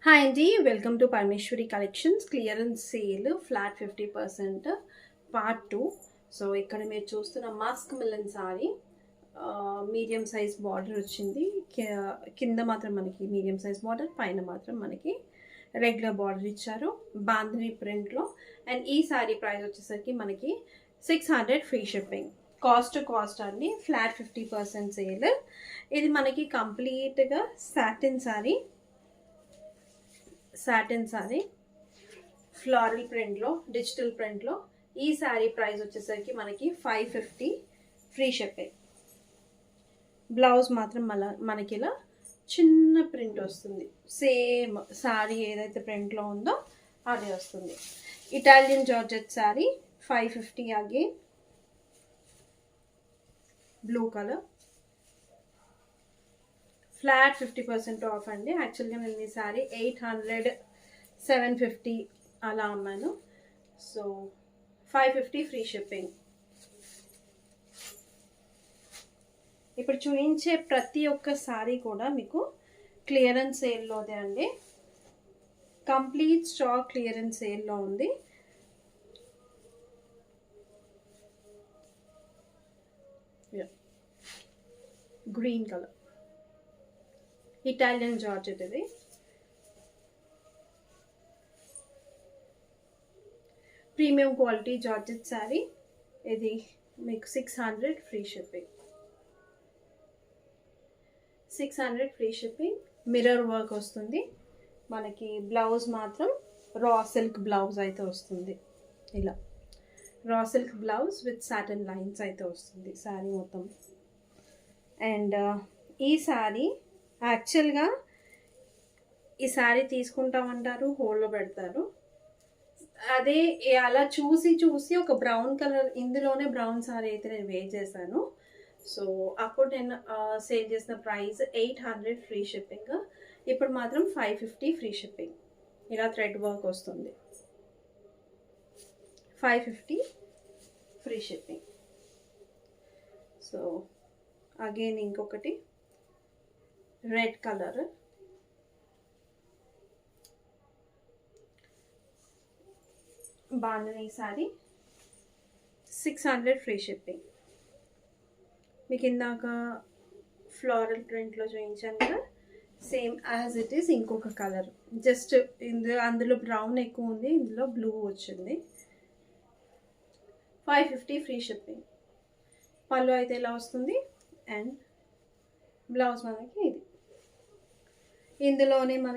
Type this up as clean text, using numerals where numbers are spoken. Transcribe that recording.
Hi అండి, welcome to Parameshwari collections. Clearance sale flat 50% part 2. So ఇక్కడ మీరు చూస్తున్న mask Milan sari medium size border వచ్చింది. కింద మాత్రం మనకి మీడియం సైజ్ బార్డర్, పైన మాత్రం మనకి రెగ్యులర్ బార్డర్ ఇచ్చారు బాంధనీ ప్రింట్లో. అండ్ ఈ సారీ ప్రైస్ వచ్చేసరికి మనకి 600 ఫ్రీ షిప్పింగ్. కాస్ట్ అండి, ఫ్లాట్ 50% సేల్. ఇది మనకి కంప్లీట్గా సాటిన్ సారీ ఫ్లోరల్ ప్రింట్లో, డిజిటల్ ప్రింట్లో. ఈ సారీ ప్రైస్ వచ్చేసరికి మనకి 550 ఫ్రీ షిప్పింగ్. బ్లౌజ్ మాత్రం మనకి ఇలా చిన్న ప్రింట్ వస్తుంది. సేమ్ సారీ ఏదైతే ప్రింట్లో ఉందో అదే వస్తుంది. Italian georgette sorry 550 again. Blue colour, flat 50% of అండి. యాక్చువల్గా నేను ఈ సారీ 800, 750 అలా అమ్మాను. So 550 free shipping. ఇప్పుడు చూపించే ప్రతి ఒక్క సారీ కూడా మీకు క్లియరెన్స్ సేల్లోదే అండి. కంప్లీట్ స్టాక్ క్లియరెన్స్ సేల్లో ఉంది. Green colour, Italian georgette. ఇది ప్రీమియం క్వాలిటీ జార్జెట్ శారీ. ఇది మీకు 600 free shipping. 600 free shipping. Mirror work వస్తుంది మనకి. బ్లౌజ్ మాత్రం రా సిల్క్ బ్లౌజ్ అయితే వస్తుంది. ఇలా raw silk blouse with Satan lines అయితే వస్తుంది శారీ మొత్తం. అండ్ ఈ శారీ యాక్చువల్గా ఈ శారీ తీసుకుంటామంటారు, హోల్డ్లో పెడతారు. అదే అలా చూసి ఒక బ్రౌన్ కలర్, ఇందులోనే బ్రౌన్ శారీ అయితే నేను వేర్ చేశాను. సో అప్పుడు నేను సేల్ చేసిన ప్రైస్ 800 ఫ్రీ షిప్పింగ్. ఇప్పుడు మాత్రం 550 ఫ్రీ షిప్పింగ్. ఇలా థ్రెడ్ వర్క్ వస్తుంది. 550 ఫ్రీ షిప్పింగ్. సో అగైన్ ఇంకొకటి red colour, bandhani sorry 600 free shipping. మీకు ఇందాక ఫ్లోరల్ ప్రింట్లో చూపించాను కదా, సేమ్ యాజ్ ఇట్ ఈస్ ఇంకొక కలర్. జస్ట్ అందులో బ్రౌన్ ఎక్కువ ఉంది, ఇందులో బ్లూ వచ్చింది. 550 ఫ్రీ షిప్పింగ్. పళ్ళు అయితే ఇలా వస్తుంది. అండ్ బ్లౌజ్ మనకి ఇది. ఇందులోనే మనకి